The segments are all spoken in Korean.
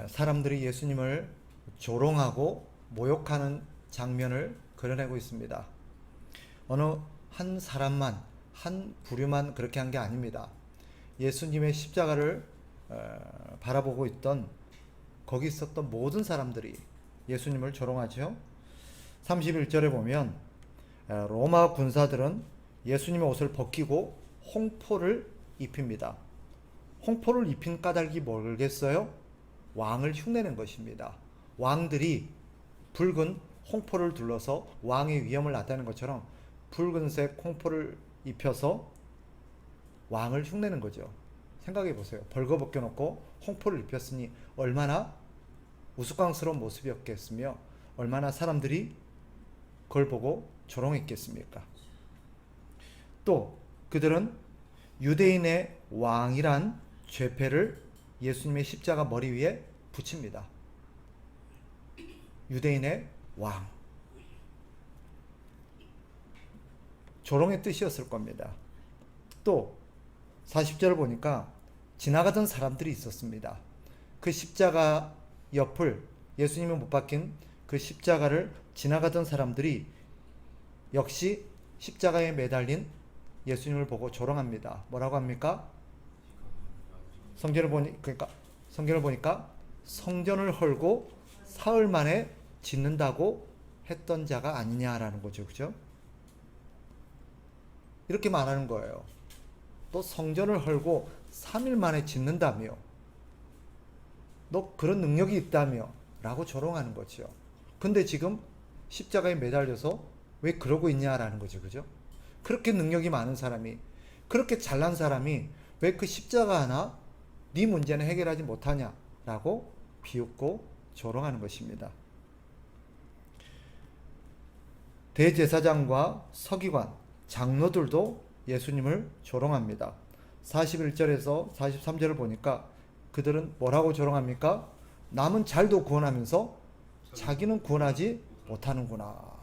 사람들이 예수님을 조롱하고 모욕하는 장면을 그려내고 있습니다. 어느 한 사람만, 한 부류만 그렇게 한 게 아닙니다. 예수님의 십자가를 바라보고 있던 거기 있었던 모든 사람들이 예수님을 조롱하죠. 31절에 보면 로마 군사들은 예수님의 옷을 벗기고 홍포를 입힙니다. 홍포를 입힌 까닭이 뭐겠어요? 왕을 흉내낸 것입니다. 왕들이 붉은 홍포를 둘러서 왕의 위엄을 나타내는 것처럼 붉은색 홍포를 입혀서 왕을 흉내낸 거죠. 생각해 보세요. 벌거벗겨 놓고 홍포를 입혔으니 얼마나 우스꽝스러운 모습이었겠으며 얼마나 사람들이 그걸 보고 조롱했겠습니까? 또 그들은 유대인의 왕이란 죄패를 예수님의 십자가 머리 위에 붙입니다. 유대인의 왕. 조롱의 뜻이었을 겁니다. 또 40절을 보니까 지나가던 사람들이 있었습니다. 그 십자가 옆을 예수님이 못 박힌 그 십자가를 지나가던 사람들이 역시 십자가에 매달린 예수님을 보고 조롱합니다. 뭐라고 합니까? 성경을 보니까 성전을 헐고 사흘 만에 짓는다고 했던 자가 아니냐라는 거죠. 그죠? 이렇게 말하는 거예요. 또 성전을 헐고 3일 만에 짓는다며 너 그런 능력이 있다며 라고 조롱하는 거죠. 근데 지금 십자가에 매달려서 왜 그러고 있냐라는 거죠. 그죠? 그렇게 능력이 많은 사람이, 그렇게 잘난 사람이 왜 그 십자가 하나 네 문제는 해결하지 못하냐라고 비웃고 조롱하는 것입니다. 대제사장과 서기관, 장로들도 예수님을 조롱합니다. 41절에서 43절을 보니까 그들은 뭐라고 조롱합니까? 남은 잘도 구원하면서 자기는 구원하지 못하는구나.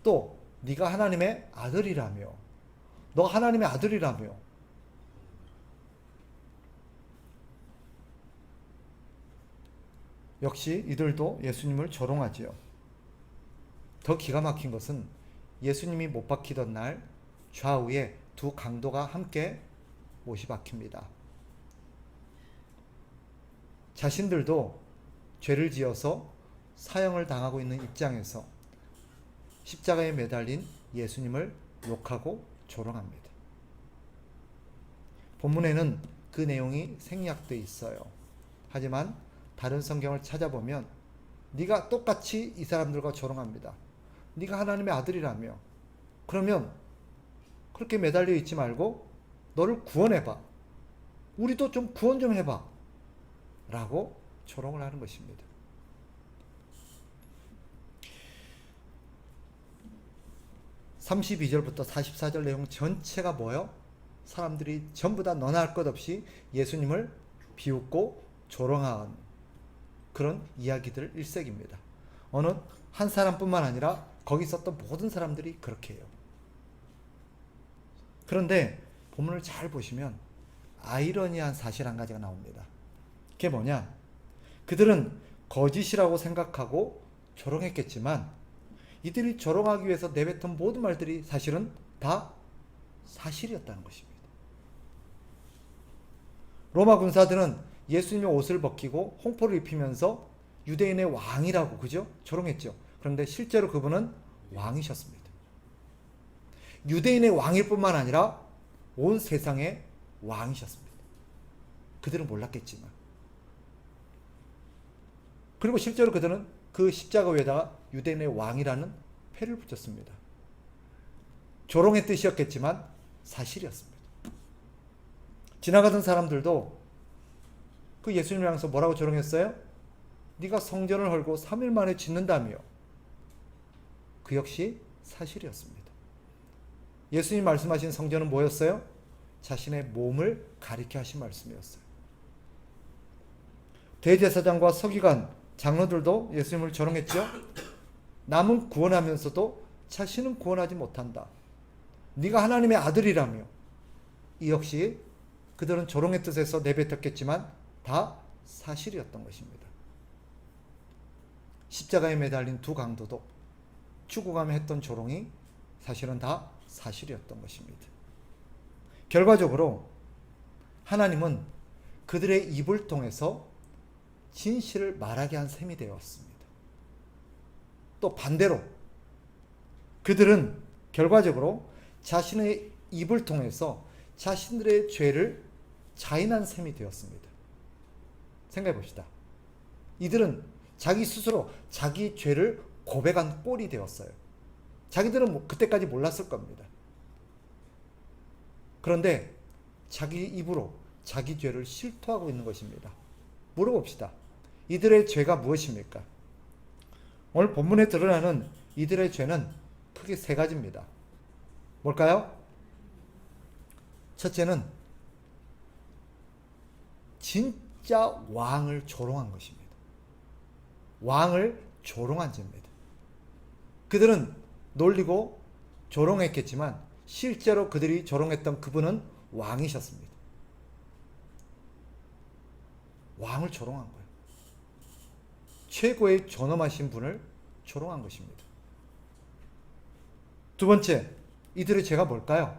또 네가 하나님의 아들이라며, 너 하나님의 아들이라며. 역시 이들도 예수님을 조롱하지요. 더 기가 막힌 것은 예수님이 못 박히던 날 좌우에 두 강도가 함께 못이 박힙니다. 자신들도 죄를 지어서 사형을 당하고 있는 입장에서 십자가에 매달린 예수님을 욕하고 조롱합니다. 본문에는 그 내용이 생략되어 있어요. 하지만 다른 성경을 찾아보면 네가 똑같이 이 사람들과 조롱합니다. 네가 하나님의 아들이라며. 그러면 그렇게 매달려 있지 말고 너를 구원해봐. 우리도 좀 구원 좀 해봐. 라고 조롱을 하는 것입니다. (32절부터) (44절) 내용 전체가 뭐예요? 사람들이 전부 다 너나 할 것 없이 예수님을 비웃고 조롱한 그런 이야기들 일색입니다. 어느 한 사람뿐만 아니라 거기 있었던 모든 사람들이 그렇게 해요. 그런데 본문을 잘 보시면 아이러니한 사실 한 가지가 나옵니다. 그게 뭐냐? 그들은 거짓이라고 생각하고 조롱했겠지만 이들이 조롱하기 위해서 내뱉은 모든 말들이 사실은 다 사실이었다는 것입니다. 로마 군사들은 예수님의 옷을 벗기고 홍포를 입히면서 유대인의 왕이라고, 그죠? 조롱했죠. 그런데 실제로 그분은 왕이셨습니다. 유대인의 왕일 뿐만 아니라 온 세상의 왕이셨습니다. 그들은 몰랐겠지만. 그리고 실제로 그들은 그 십자가 위에다가 유대인의 왕이라는 패를 붙였습니다. 조롱의 뜻이었겠지만 사실이었습니다. 지나가던 사람들도 그 예수님을 향해서 뭐라고 조롱했어요? 네가 성전을 헐고 3일 만에 짓는다며. 그 역시 사실이었습니다. 예수님 말씀하신 성전은 뭐였어요? 자신의 몸을 가리켜 하신 말씀이었어요. 대제사장과 서기관, 장로들도 예수님을 조롱했죠. 남은 구원하면서도 자신은 구원하지 못한다. 네가 하나님의 아들이라며. 이 역시 그들은 조롱의 뜻에서 내뱉었겠지만 다 사실이었던 것입니다. 십자가에 매달린 두 강도도 죽어가며 했던 조롱이 사실은 다 사실이었던 것입니다. 결과적으로 하나님은 그들의 입을 통해서 진실을 말하게 한 셈이 되었습니다. 또 반대로 그들은 결과적으로 자신의 입을 통해서 자신들의 죄를 자인한 셈이 되었습니다. 생각해 봅시다. 이들은 자기 스스로 자기 죄를 고백한 꼴이 되었어요. 자기들은 그때까지 몰랐을 겁니다. 그런데 자기 입으로 자기 죄를 실토하고 있는 것입니다. 물어봅시다. 이들의 죄가 무엇입니까? 오늘 본문에 드러나는 이들의 죄는 크게 세 가지입니다. 뭘까요? 첫째는 진짜 왕을 조롱한 것입니다. 왕을 조롱한 죄입니다. 그들은 놀리고 조롱했겠지만 실제로 그들이 조롱했던 그분은 왕이셨습니다. 왕을 조롱한 거예요. 최고의 존엄하신 분을 조롱한 것입니다. 두 번째, 이들의 죄가 뭘까요?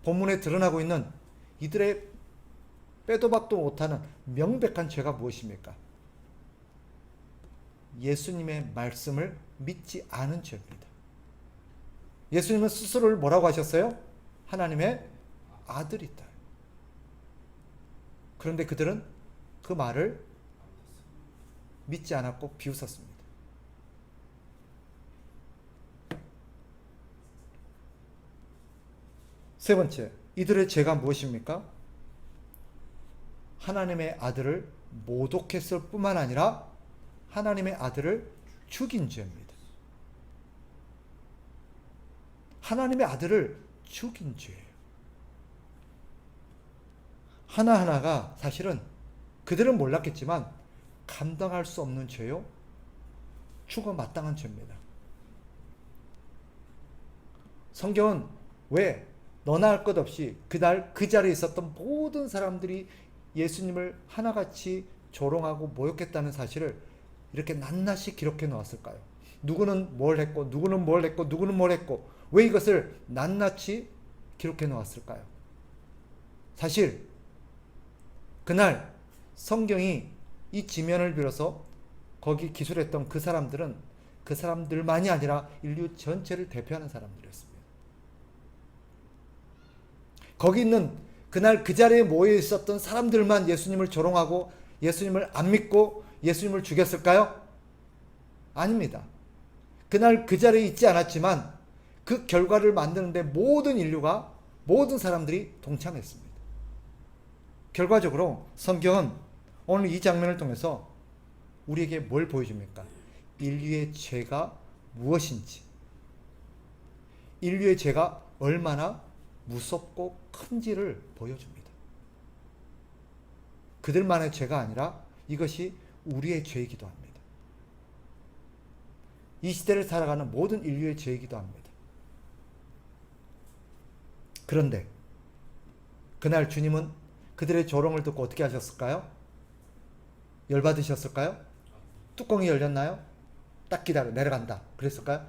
본문에 드러나고 있는 이들의 빼도 박도 못하는 명백한 죄가 무엇입니까? 예수님의 말씀을 믿지 않은 죄입니다. 예수님은 스스로를 뭐라고 하셨어요? 하나님의 아들이다. 그런데 그들은 그 말을 믿지 않았고 비웃었습니다. 세 번째, 이들의 죄가 무엇입니까? 하나님의 아들을 모독했을 뿐만 아니라 하나님의 아들을 죽인 죄입니다. 하나님의 아들을 죽인 죄예요. 하나하나가 사실은 그들은 몰랐겠지만 감당할 수 없는 죄요, 죽어 마땅한 죄입니다. 성경은 왜 너나 할 것 없이 그날 그 자리에 있었던 모든 사람들이 예수님을 하나같이 조롱하고 모욕했다는 사실을 이렇게 낱낱이 기록해 놓았을까요? 누구는 뭘 했고 누구는 뭘 했고 누구는 뭘 했고 왜 이것을 낱낱이 기록해 놓았을까요? 사실 그날 성경이 이 지면을 빌어서 거기 기술했던 그 사람들은 그 사람들만이 아니라 인류 전체를 대표하는 사람들이었습니다. 거기 있는 그날 그 자리에 모여 있었던 사람들만 예수님을 조롱하고 예수님을 안 믿고 예수님을 죽였을까요? 아닙니다. 그날 그 자리에 있지 않았지만 그 결과를 만드는데 모든 인류가, 모든 사람들이 동참했습니다. 결과적으로 성경은 오늘 이 장면을 통해서 우리에게 뭘 보여줍니까? 인류의 죄가 무엇인지, 인류의 죄가 얼마나 무섭고 큰지를 보여줍니다. 그들만의 죄가 아니라 이것이 우리의 죄이기도 합니다. 이 시대를 살아가는 모든 인류의 죄이기도 합니다. 그런데 그날 주님은 그들의 조롱을 듣고 어떻게 하셨을까요? 열받으셨을까요? 뚜껑이 열렸나요? 딱 기다려, 내려간다 그랬을까요?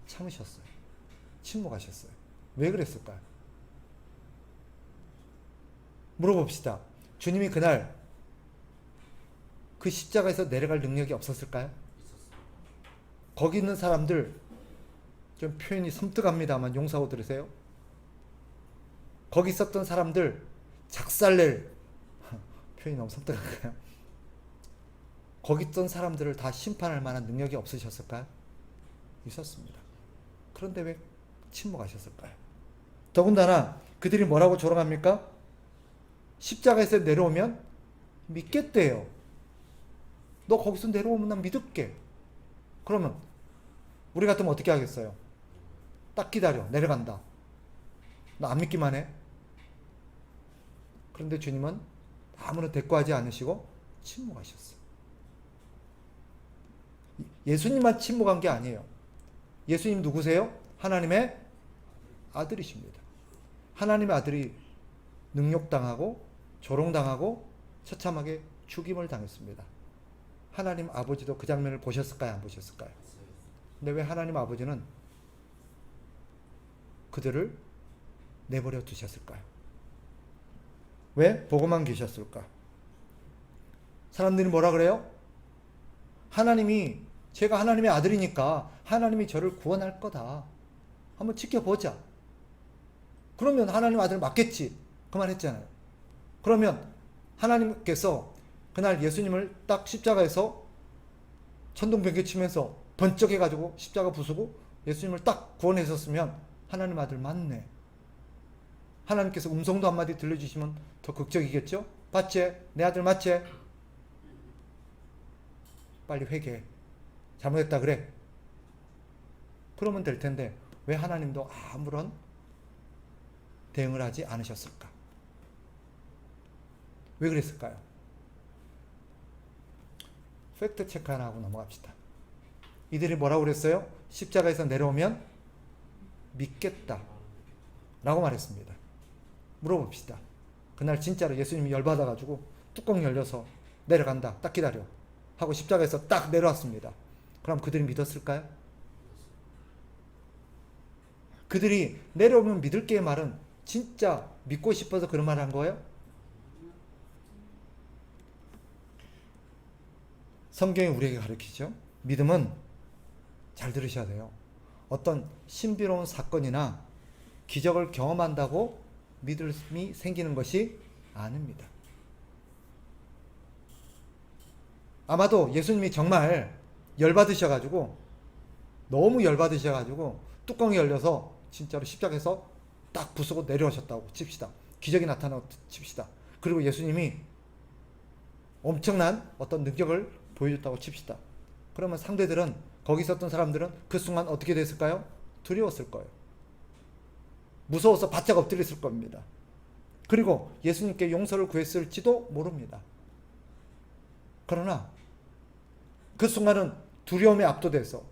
참으셨어요. 침묵하셨어요. 왜 그랬을까요? 물어봅시다. 주님이 그날 그 십자가에서 내려갈 능력이 없었을까요? 거기 있는 사람들, 좀 표현이 섬뜩합니다만 용서하고 들으세요. 거기 있었던 사람들 작살낼, 표현이 너무 섬뜩한가요? 거기 있던 사람들을 다 심판할 만한 능력이 없으셨을까요? 있었습니다. 그런데 왜 침묵하셨을까요? 더군다나 그들이 뭐라고 조롱합니까? 십자가에서 내려오면 믿겠대요. 너 거기서 내려오면 난 믿을게. 그러면 우리 같으면 어떻게 하겠어요? 딱 기다려, 내려간다. 나 안 믿기만 해. 그런데 주님은 아무런 대꾸하지 않으시고 침묵하셨어요. 예수님만 침묵한 게 아니에요. 예수님 누구세요? 하나님의 아들이십니다. 하나님의 아들이 능욕당하고 조롱당하고 처참하게 죽임을 당했습니다. 하나님 아버지도 그 장면을 보셨을까요? 안 보셨을까요? 근데 왜 하나님 아버지는 그들을 내버려 두셨을까요? 왜 보고만 계셨을까? 사람들이 뭐라 그래요? 하나님이, 제가 하나님의 아들이니까 하나님이 저를 구원할 거다. 한번 지켜보자. 그러면 하나님 아들 맞겠지. 그 말 했잖아요. 그러면 하나님께서 그날 예수님을 딱 십자가에서 천둥번개 치면서 번쩍해가지고 십자가 부수고 예수님을 딱 구원하셨으면 하나님 아들 맞네. 하나님께서 음성도 한마디 들려주시면 더 극적이겠죠? 맞지? 내 아들 맞지? 빨리 회개해. 잘못했다 그래. 그러면 될 텐데 왜 하나님도 아무런 대응을 하지 않으셨을까? 왜 그랬을까요? 팩트 체크 하나 하고 넘어갑시다. 이들이 뭐라고 그랬어요? 십자가에서 내려오면 믿겠다 라고 말했습니다. 물어봅시다. 그날 진짜로 예수님이 열받아가지고 뚜껑 열려서 내려간다, 딱 기다려 하고 십자가에서 딱 내려왔습니다. 그럼 그들이 믿었을까요? 그들이 내려오면 믿을게의 말은 진짜 믿고 싶어서 그런 말을 한 거예요? 성경이 우리에게 가르치죠. 믿음은, 잘 들으셔야 돼요, 어떤 신비로운 사건이나 기적을 경험한다고 믿음이 생기는 것이 아닙니다. 아마도 예수님이 정말 열받으셔가지고, 너무 열받으셔가지고 뚜껑이 열려서 진짜로 십자가에서 딱 부수고 내려오셨다고 칩시다. 기적이 나타나고 칩시다. 그리고 예수님이 엄청난 어떤 능력을 보여줬다고 칩시다. 그러면 상대들은, 거기 있었던 사람들은 그 순간 어떻게 됐을까요? 두려웠을 거예요. 무서워서 바짝 엎드렸을 겁니다. 그리고 예수님께 용서를 구했을지도 모릅니다. 그러나 그 순간은 두려움에 압도돼서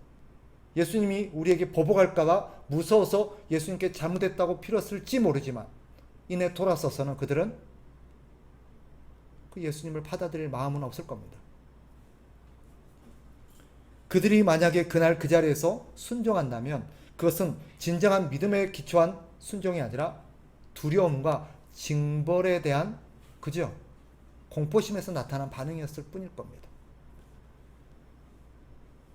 예수님이 우리에게 보복할까봐 무서워서 예수님께 잘못했다고 빌었을지 모르지만 이내 돌아서서는 그들은 그 예수님을 받아들일 마음은 없을 겁니다. 그들이 만약에 그날 그 자리에서 순종한다면 그것은 진정한 믿음에 기초한 순종이 아니라 두려움과 징벌에 대한, 그죠? 공포심에서 나타난 반응이었을 뿐일 겁니다.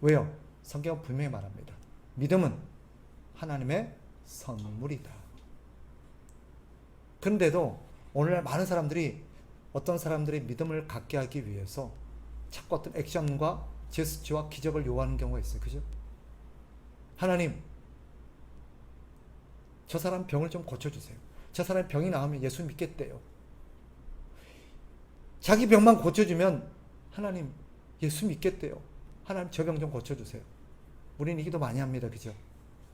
왜요? 성경은 분명히 말합니다. 믿음은 하나님의 선물이다. 그런데도 오늘날 많은 사람들이 어떤 사람들의 믿음을 갖게 하기 위해서 자꾸 어떤 액션과 제스처와 기적을 요구하는 경우가 있어요. 그죠? 하나님, 저 사람 병을 좀 고쳐주세요. 저 사람 병이 나으면 예수 믿겠대요. 자기 병만 고쳐주면 하나님 예수 믿겠대요. 하나님 저 병 좀 고쳐주세요. 우리는 이 기도 많이 합니다. 그죠?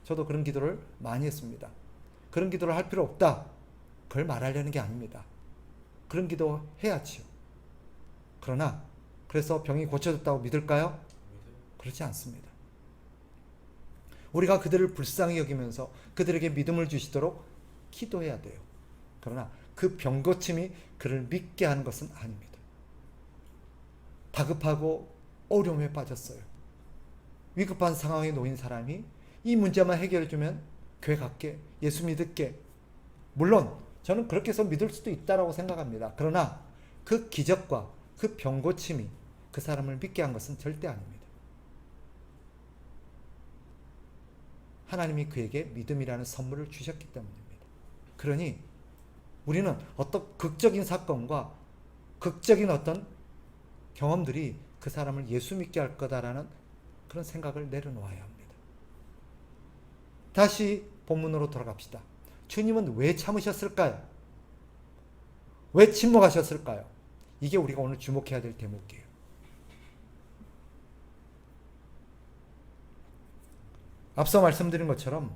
저도 그런 기도를 많이 했습니다. 그런 기도를 할 필요 없다, 그걸 말하려는 게 아닙니다. 그런 기도 해야지요. 그러나 그래서 병이 고쳐졌다고 믿을까요? 그렇지 않습니다. 우리가 그들을 불쌍히 여기면서 그들에게 믿음을 주시도록 기도해야 돼요. 그러나 그 병 고침이 그를 믿게 하는 것은 아닙니다. 다급하고 어려움에 빠졌어요. 위급한 상황에 놓인 사람이 이 문제만 해결해주면 교회 갈게, 예수 믿을게. 물론 저는 그렇게 해서 믿을 수도 있다고 생각합니다. 그러나 그 기적과 그 병 고침이 그 사람을 믿게 한 것은 절대 아닙니다. 하나님이 그에게 믿음이라는 선물을 주셨기 때문입니다. 그러니 우리는 어떤 극적인 사건과 극적인 어떤 경험들이 그 사람을 예수 믿게 할 거다라는 그런 생각을 내려놓아야 합니다. 다시 본문으로 돌아갑시다. 주님은 왜 참으셨을까요? 왜 침묵하셨을까요? 이게 우리가 오늘 주목해야 될 대목이에요. 앞서 말씀드린 것처럼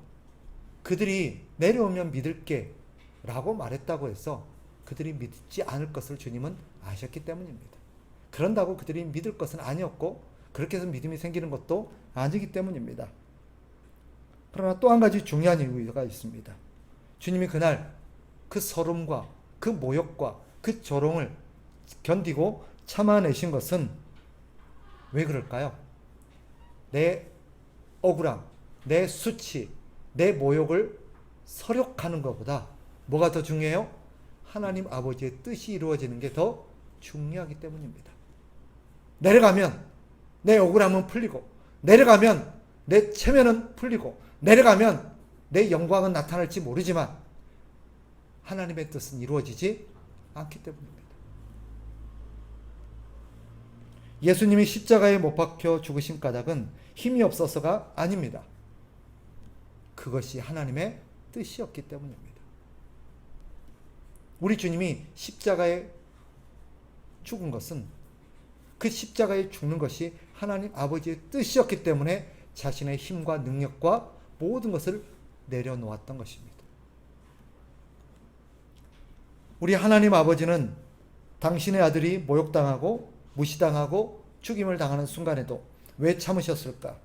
그들이 내려오면 믿을게 라고 말했다고 해서 그들이 믿지 않을 것을 주님은 아셨기 때문입니다. 그런다고 그들이 믿을 것은 아니었고 그렇게 해서 믿음이 생기는 것도 아니기 때문입니다. 그러나 또 한 가지 중요한 이유가 있습니다. 주님이 그날 그 서름과 그 모욕과 그 조롱을 견디고 참아내신 것은 왜 그럴까요? 내 억울함, 내 수치, 내 모욕을 서력하는 것보다 뭐가 더 중요해요? 하나님 아버지의 뜻이 이루어지는 게 더 중요하기 때문입니다. 내려가면 내 억울함은 풀리고, 내려가면 내 체면은 풀리고, 내려가면 내 영광은 나타날지 모르지만 하나님의 뜻은 이루어지지 않기 때문입니다. 예수님이 십자가에 못 박혀 죽으신 까닭은 힘이 없어서가 아닙니다. 그것이 하나님의 뜻이었기 때문입니다. 우리 주님이 십자가에 죽은 것은, 그 십자가에 죽는 것이 하나님 아버지의 뜻이었기 때문에 자신의 힘과 능력과 모든 것을 내려놓았던 것입니다. 우리 하나님 아버지는 당신의 아들이 모욕당하고 무시당하고 죽임을 당하는 순간에도 왜 참으셨을까?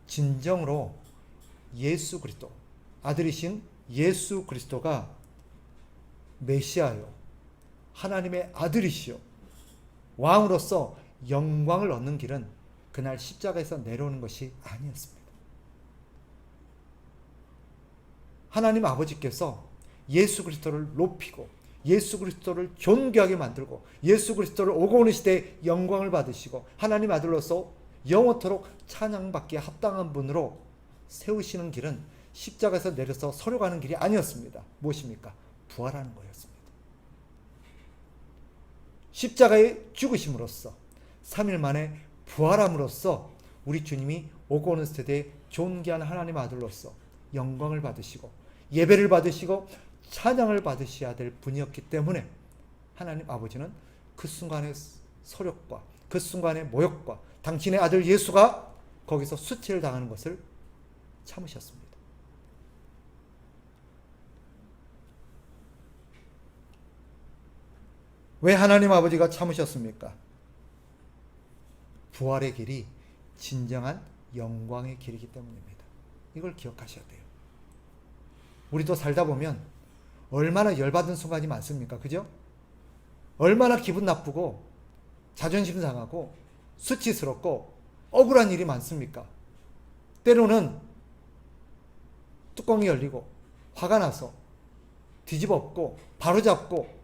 진정으로 예수 그리스도, 아들이신 예수 그리스도가 메시아요, 하나님의 아들이시요, 왕으로서 영광을 얻는 길은 그날 십자가에서 내려오는 것이 아니었습니다. 하나님 아버지께서 예수 그리스도를 높이고 예수 그리스도를 존귀하게 만들고 예수 그리스도를 오고 오는 시대에 영광을 받으시고 하나님 아들로서 영원토록 찬양받기에 합당한 분으로 세우시는 길은 십자가에서 내려서 서려가는 길이 아니었습니다. 무엇입니까? 부활하는 거였습니다. 십자가에 죽으심으로써 3일 만에 부활함으로써 우리 주님이 오고 오는 세대에 존귀한 하나님 아들로서 영광을 받으시고 예배를 받으시고 찬양을 받으셔야 될 분이었기 때문에 하나님 아버지는 그 순간의 서력과 그 순간의 모욕과 당신의 아들 예수가 거기서 수치를 당하는 것을 참으셨습니다. 왜 하나님 아버지가 참으셨습니까? 부활의 길이 진정한 영광의 길이기 때문입니다. 이걸 기억하셔야 돼요. 우리도 살다 보면 얼마나 열받은 순간이 많습니까? 그죠? 얼마나 기분 나쁘고 자존심 상하고 수치스럽고 억울한 일이 많습니까? 때로는 뚜껑이 열리고 화가 나서 뒤집어 엎고 바로잡고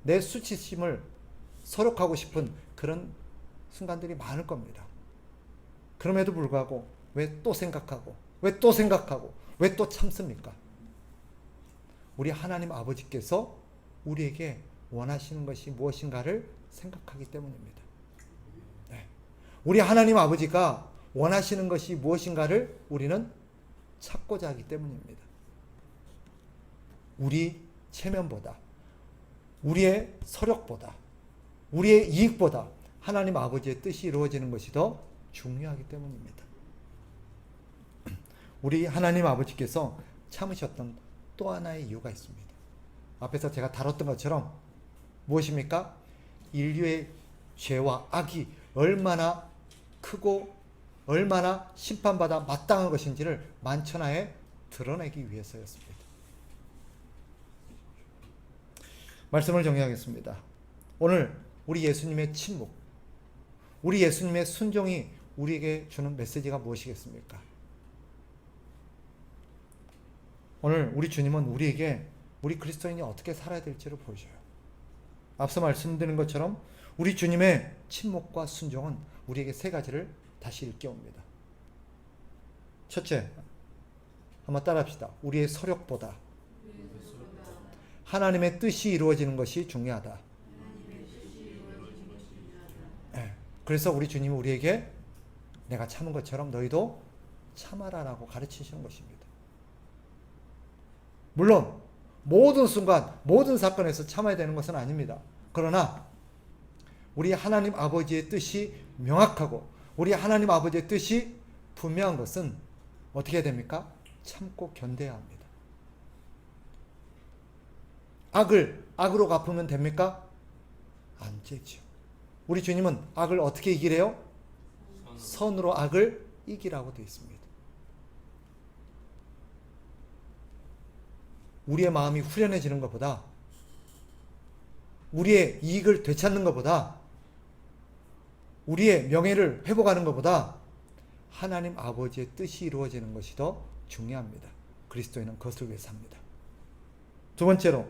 내 수치심을 서력하고 싶은 그런 순간들이 많을 겁니다. 그럼에도 불구하고 왜 또 생각하고 왜 또 생각하고 왜 또 참습니까? 우리 하나님 아버지께서 우리에게 원하시는 것이 무엇인가를 생각하기 때문입니다. 네. 우리 하나님 아버지가 원하시는 것이 무엇인가를 우리는 찾고자 하기 때문입니다. 우리 체면보다, 우리의 서력보다, 우리의 이익보다 하나님 아버지의 뜻이 이루어지는 것이 더 중요하기 때문입니다. 우리 하나님 아버지께서 참으셨던 또 하나의 이유가 있습니다. 앞에서 제가 다뤘던 것처럼 무엇입니까? 인류의 죄와 악이 얼마나 크고 얼마나 심판받아 마땅한 것인지를 만천하에 드러내기 위해서였습니다. 말씀을 정리하겠습니다. 오늘 우리 예수님의 침묵, 우리 예수님의 순종이 우리에게 주는 메시지가 무엇이겠습니까? 오늘 우리 주님은 우리에게 우리 그리스도인이 어떻게 살아야 될지를 보여줘요. 앞서 말씀드린 것처럼 우리 주님의 침묵과 순종은 우리에게 세 가지를 다시 일깨웁니다. 첫째, 한번 따라합시다. 우리의 서력보다 하나님의 뜻이 이루어지는 것이 중요하다. 네. 그래서 우리 주님이 우리에게 내가 참은 것처럼 너희도 참아라라고 가르치시는 것입니다. 물론 모든 순간 모든 사건에서 참아야 되는 것은 아닙니다. 그러나 우리 하나님 아버지의 뜻이 명확하고 우리 하나님 아버지의 뜻이 분명한 것은 어떻게 해야 됩니까? 참고 견뎌야 합니다. 악을 악으로 갚으면 됩니까? 안 되죠. 우리 주님은 악을 어떻게 이기래요? 선으로 악을 이기라고 되어 있습니다. 우리의 마음이 후련해지는 것보다, 우리의 이익을 되찾는 것보다, 우리의 명예를 회복하는 것보다 하나님 아버지의 뜻이 이루어지는 것이 더 중요합니다. 그리스도인은 그것을 위해 삽니다. 두 번째로,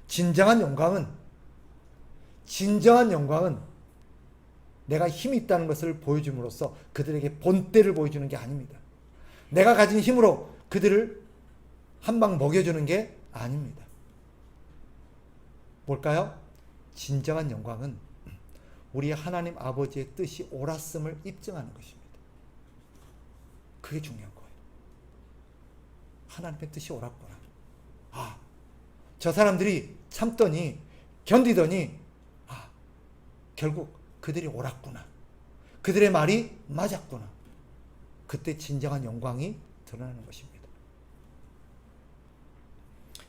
진정한 영광은 내가 힘이 있다는 것을 보여줌으로써 그들에게 본때를 보여주는 게 아닙니다. 내가 가진 힘으로 그들을 한 방 먹여주는 게 아닙니다. 뭘까요? 진정한 영광은 우리 하나님 아버지의 뜻이 옳았음을 입증하는 것입니다. 그게 중요한 거예요. 하나님의 뜻이 옳았구나. 저 사람들이 참더니 견디더니 결국 그들이 옳았구나. 그들의 말이 맞았구나. 그때 진정한 영광이 드러나는 것입니다.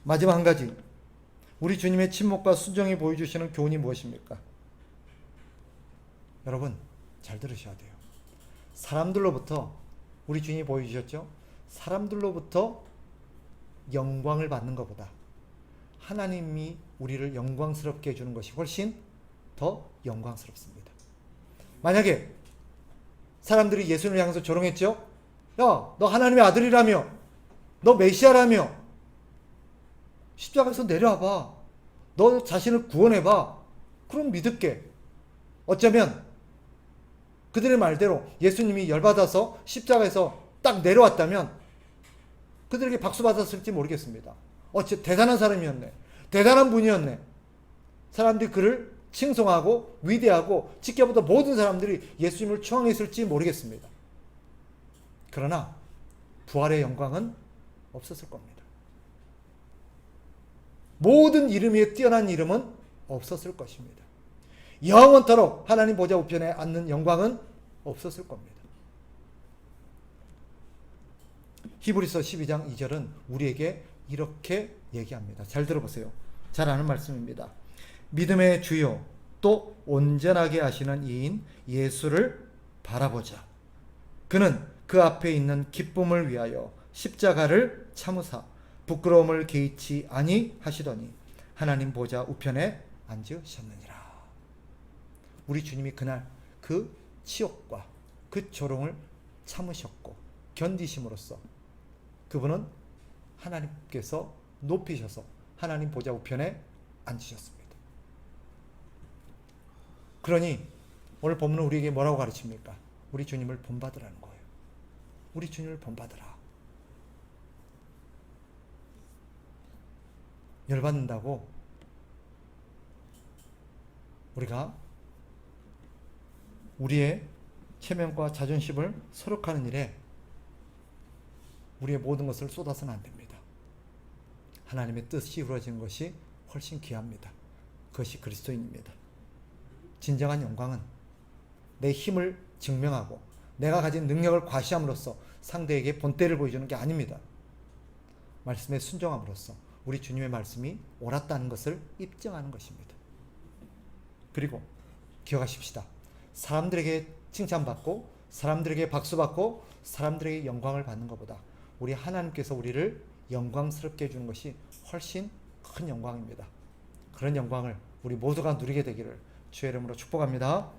마지막 한 가지, 우리 주님의 침묵과 순종이 보여주시는 교훈이 무엇입니까? 여러분 잘 들으셔야 돼요. 사람들로부터, 우리 주님이 보여주셨죠? 사람들로부터 영광을 받는 것보다 하나님이 우리를 영광스럽게 해주는 것이 훨씬 더 영광스럽습니다. 만약에 사람들이 예수님을 향해서 조롱했죠? 야, 너 하나님의 아들이라며, 너 메시아라며, 십자가에서 내려와봐, 너 자신을 구원해봐, 그럼 믿을게. 어쩌면 그들의 말대로 예수님이 열받아서 십자가에서 딱 내려왔다면 그들에게 박수 받았을지 모르겠습니다. 대단한 사람이었네, 대단한 분이었네, 사람들이 그를 칭송하고 위대하고 지켜보던 모든 사람들이 예수님을 추앙했을지 모르겠습니다. 그러나 부활의 영광은 없었을 겁니다. 모든 이름 위에 뛰어난 이름은 없었을 것입니다. 영원토록 하나님 보좌 우편에 앉는 영광은 없었을 겁니다. 히브리서 12장 2절은 우리에게 이렇게 얘기합니다. 잘 들어보세요. 잘 아는 말씀입니다. 믿음의 주요 또 온전하게 하시는 이인 예수를 바라보자. 그는 그 앞에 있는 기쁨을 위하여 십자가를 참으사 부끄러움을 개의치 아니하시더니 하나님 보좌 우편에 앉으셨느니라. 우리 주님이 그날 그 치욕과 그 조롱을 참으셨고 견디심으로써 그분은 하나님께서 높이셔서 하나님 보좌 우편에 앉으셨습니다. 그러니 오늘 본문은 우리에게 뭐라고 가르칩니까? 우리 주님을 본받으라는 거예요. 우리 주님을 본받으라. 열받는다고 우리가 우리의 체면과 자존심을 소록하는 일에 우리의 모든 것을 쏟아서는 안 됩니다. 하나님의 뜻이 이루어지는 것이 훨씬 귀합니다. 그것이 그리스도인입니다. 진정한 영광은 내 힘을 증명하고 내가 가진 능력을 과시함으로써 상대에게 본때를 보여주는 게 아닙니다. 말씀에 순종함으로써 우리 주님의 말씀이 옳았다는 것을 입증하는 것입니다. 그리고 기억하십시다. 사람들에게 칭찬받고 사람들에게 박수받고 사람들에게 영광을 받는 것보다 우리 하나님께서 우리를 영광스럽게 해주는 것이 훨씬 큰 영광입니다. 그런 영광을 우리 모두가 누리게 되기를 주의 이름으로 축복합니다.